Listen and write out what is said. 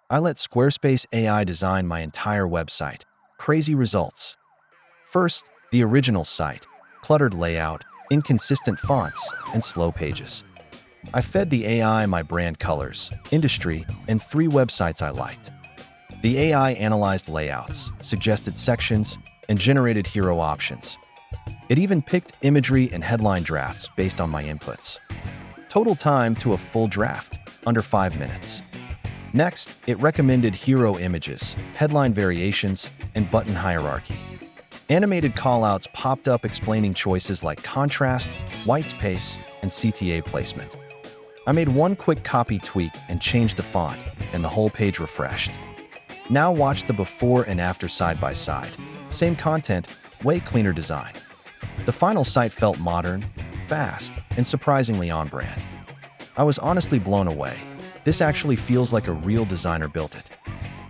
I let Squarespace AI design my entire website. Crazy results. First, the original site. Cluttered layout, inconsistent fonts, and slow pages. I fed the AI my brand colors, industry, and 3 websites I liked. The AI analyzed layouts, suggested sections, and generated hero options. It even picked imagery and headline drafts based on my inputs. Total time to a full draft, under 5 minutes. Next, it recommended hero images, headline variations, and button hierarchy. Animated callouts popped up explaining choices like contrast, white space, and CTA placement. I made one quick copy tweak and changed the font, and the whole page refreshed. Now watch the before and after side by side. Same content, way cleaner design. The final site felt modern, fast, and surprisingly on brand. I was honestly blown away. This actually feels like a real designer built it.